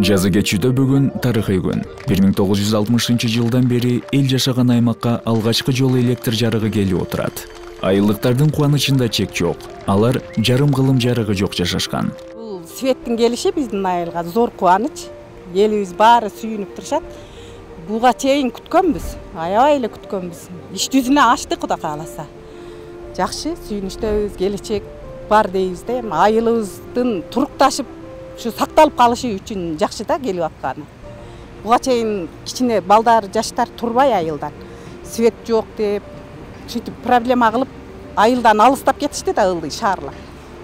Жазы кечүүдө бүгүн тарыхый күн. 1960-жылдан бери эл жашаган аймакка алгачкы жолу электр жарыгы келип отурат. Айылдыктардын кубанычында чек жок. Алар жарым кылым жарыгы жок жашашкан. Бул светтин келиши биздин айылга зор кубаныч. Элибиз баары сүйүнүп турушат. Буга чейин күткөнбүз. Аябай эле күткөнбүз. Иш жүзүнө ачты Кудай кааласа. Жакшы, сүйүнүчтөбүз, келечек бар дейбиз да. Айылыбыздын турукташып şu сакталып калышы үчүн жакшы да келип атканы. Буга чейин кичине балдар, жаштар турбай айылдан. Свет жок деп, сөйтүп проблема кылып айылдан алыстап кетишти да ылдый шаарлар.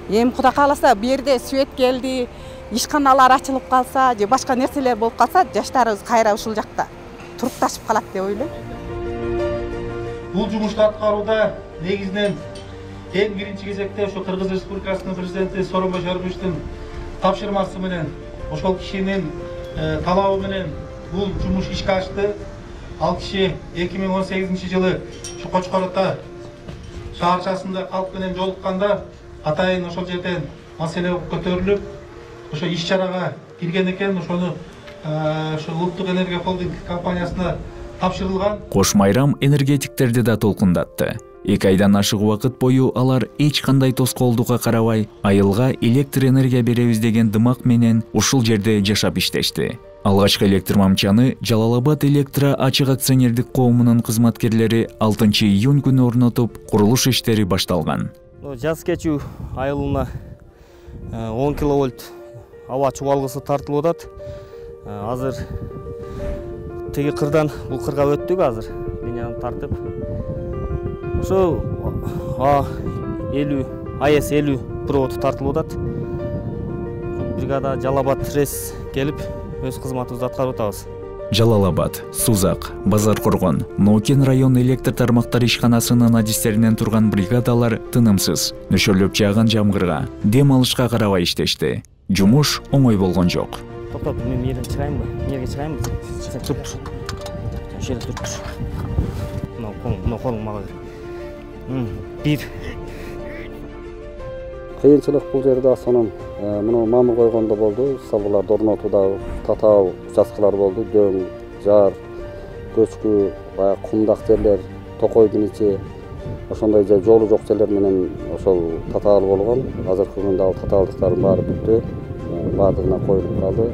Эми Кудай кааласа бу жерде свет келди, ишканалар ачылып калса, же башка нерселер болуп калса, жаштарыбыз кайра ушул жакта турукташып калат деп ойлойм. Бул жумушту аткарууда негизинен эң биринчи кезекте ошо Кыргыз Республикасынын президенти Сооронбай Жээнбековдун тапшырмасы менен, ошол кишинин талабы менен бул жумуш ишке ашты. Ал киши 2018-жылы ушу Кочкор Ата шаарчасында калк менен жолукканда атайын ошол жерден маселе көтөрүлүп, ошо иш-чарага кирген экен, ошону ошо Улуттук энергия холдинг компаниясына тапшырылган. Кош майрам энергетиктерди да толкундатты. 2 айдан ашык убакыт бою алар эч кандай тоскоолдукка карабай, айылга электр энергия беребиз деген дымак менен ушул жерде жашап иштешти. Алгачкы электр мамчаны Жалал-Абад электро ачык акционердик коомунун кызматкерлери 6-июнь күнү орнотуп, курулуш иштери башталган. Жаз кечүү айылына 10 киловольт аба чубалгысы тартылып атат. Азыр теги кырдан бул кырга өттүк азыр. Линияны тартып ошо АЭС 50 провод тартылып атат. Бригада Жалал-Абад РЭС келип өз кызматыбызды аткарып атабыз. Жалал-Абад, Сузак, Базар Коргон, Нокен район электр тармактар ишканасынын адистеринен турган бригадалар тынымсыз, нөшөрлөп жааган жамгырга, дем алышка карабай иштешти. Жумуш оңой болгон жок. Токтоп, мен жерден чыгайынбы? Эмнеге чыгайынбы? Сен туруп тур. Ошол жерде туруп тур. Мына колуң мага бир. Кыйынчылык бул жерде асанын мына мамыр койгондо болду, салгыларды орнотууда татаал участкалар болду, дөң, жар, көчкү, баягы кумдак жерлер, токойдун ичи, ошондой жолу жок жерлер менен ошол татаал болгон. Азыркы күндө ал татаалдыктардын баары бүттү, баардыгына коюлуп калды.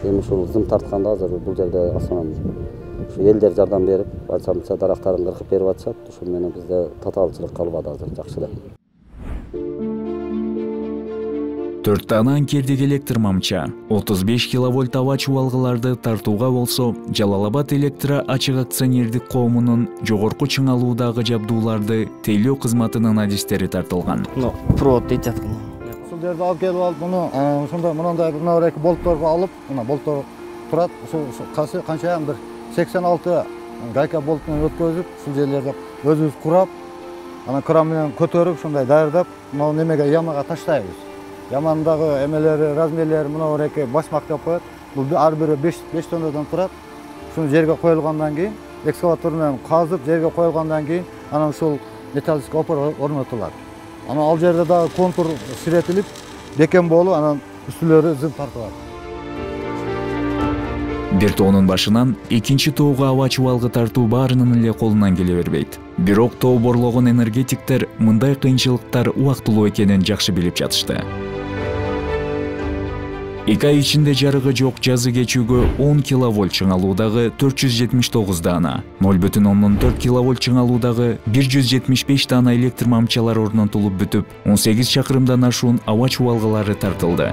Эми ушул зым тартканда азыр бул жерде асанын элдер жардам берип, анча-мынча дарактарын кыркып берип атышат. Ушул менен бизде татаалчылык калбады азыр, жакшы эле. 4 дана анкердик электр мамча, 35 киловольт аба чубалгыларды тартууга болсо, Жалал-Абад электро ачык акционердик коомунун жогорку чыңалуудагы жабдууларды тейлөө кызматынын адистери тартылган. Провод дейт жаткан. Ушул жерди алып келип алып, муну ушундай мындай мына эки болтторго алып, мына болттор турат. Ушул канча бир 86 гайка болт менен өткөзүп, ушул жерлерди өзүбүз курап, анан кран менен көтөрүп, ушундай даярдап, мына немеге ямага таштайбыз. Ямандагы эмелери, размерлери мына эки башмак деп коет. Бул ар бири 5 тоннадан турат. Ушуну жерге коюлгандан кийин, экскаватор менен казып, жерге коюлгандан кийин, анан ушул металлический опор орнотулат. Анан ал жерде дагы контур сиретилип, бекен болуп, анан үстүлөрү зым тартылат. Бир тоонун башынан экинчи тоого аба чубалгы тартуу баарынын эле колунан келе бербейт. Бирок тоо борлогон энергетиктер мындай кыйынчылыктар убактылуу экенин жакшы билип жатышты. 2 ай ичинде жарыгы жок жазы кечүүгө 10 киловольт чыңалуудагы 479 дана, 0,4 киловольт чыңалуудагы 175 дана электр мамчалар орнотулуп бүтүп, 18 чакырымдан ашуун аба чубалгылары тартылды.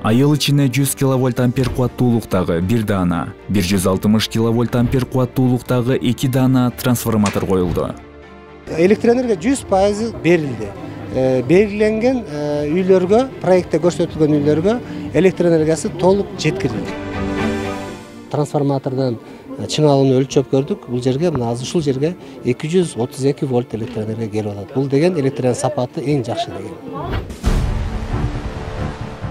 Айыл ичине 100 киловольт ампер кубаттуулуктагы 1 дана, 160 киловольт ампер кубаттуулуктагы 2 дана трансформатор коюлду. Электр энергия 100% берилди. Белгиленген үйлөргө, проектте көрсөтүлгөн үйлөргө электр энергиясы толук жеткирилди. Трансформатордон чыңалууну өлчөп көрдүк. Бул жерге мына азыр ушул жерге 232 вольт электр энергия келип атат. Бул деген электр сапаты эң жакшы деген.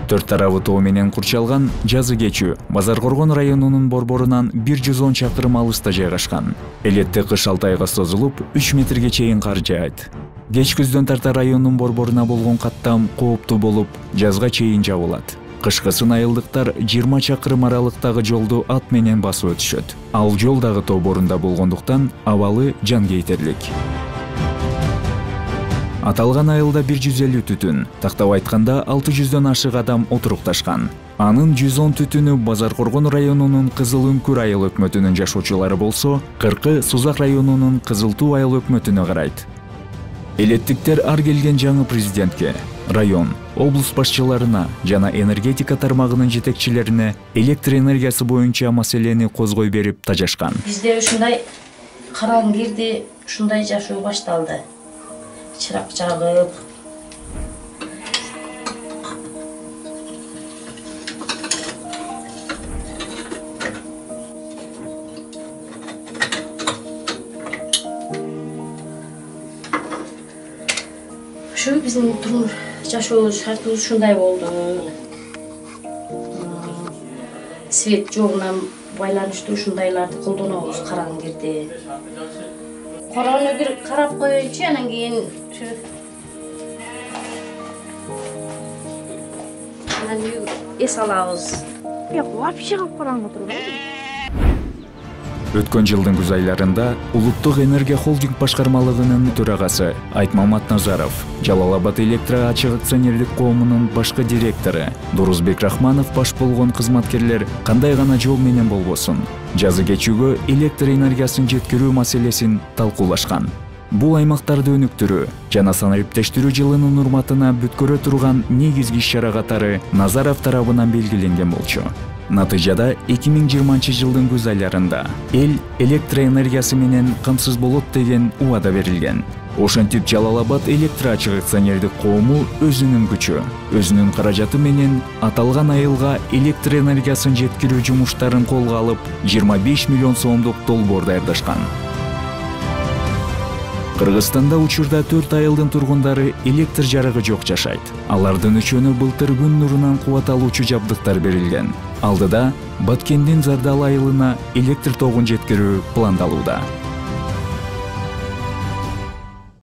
4 тарабы тоо менен курчалган жазы кечүү Базар Коргон районунун борборунан 110 чакырым алыста жайгашкан. Элетте кыш 6 айга созулуп, 3 метрге чейин кар жаайт. Кеч күздөн тарта районунун борборуна болгон каттам кооптуу болуп, жазга чейин жабылат. Кышкысын айылдыктар 20 чакырым аралыктагы жолду ат менен басып өтүшөт. Ал жол дагы тоо борунда болгондуктан абалы жан кейтерлик. Аталган айылда 150 түтүн, тактап айтканда 600дөн ашык адам отурукташкан. Анын 110 түтүнү Базар Коргон районунун Кызыл Үңкүр айыл өкмөтүнүн жашоочулары болсо, 40 Сузак районунун Кызыл Туу айыл өкмөтүнө карайт. Элеттиктер ар келген жаңы президентке, район, облус башчыларына жана энергетика тармагынын жетекчилерине электр энергиясы боюнча маселени козгой берип тажашкан. Бизде ушундай караң кирди, ушундай жашоо башталды. Чырак жагып, ушу биздин турмуш жашоо шартыбыз ушундай болду. Свет жогунан байланыштуу ушундайларды колдонобуз, караң кирди. Короону бир карап коеюнчу, анан кийин анан эс алабыз. Вообще караңгы турбайбы. Өткөн жылдын күз айларында Улуттук энергия холдинг башкармалыгынын төрагасы Айтмамат Назаров, Жалал-Абад электр ачык акционерлик коомунун башкы директору Дурузбек Рахманов баш болгон кызматкерлер кандай гана жол менен болбосун, жазы кечүүгө электр энергиясын жеткирүү маселесин талкуулашкан. Бул аймактарды өнүктүрүү жана санариптештирүү жылынын урматына бүткөрө турган негизги иш-чара катары Назаров тарабынан белгиленген болчу. Натыйжада 2020 жылдын күз айларында эл электр энергиясы менен камсыз болот деген убада берилген. Ошентип Жалал-Абад электр ачык акционердик коому өзүнүн күчү, өзүнүн каражаты менен аталган айылга электр энергиясын жеткирүү жумуштарын колго алып, 25 миллион сомдук долбоор даярдашкан. Кыргызстанда учурда 4 айылдын тургундары электр жарыгы жок жашайт. Алардын үчөөнө былтыр күн нурунан кубат алуучу жабдыктар берилген. Алдыда Баткендин Зардал айылына электр тогун жеткирүү пландалууда.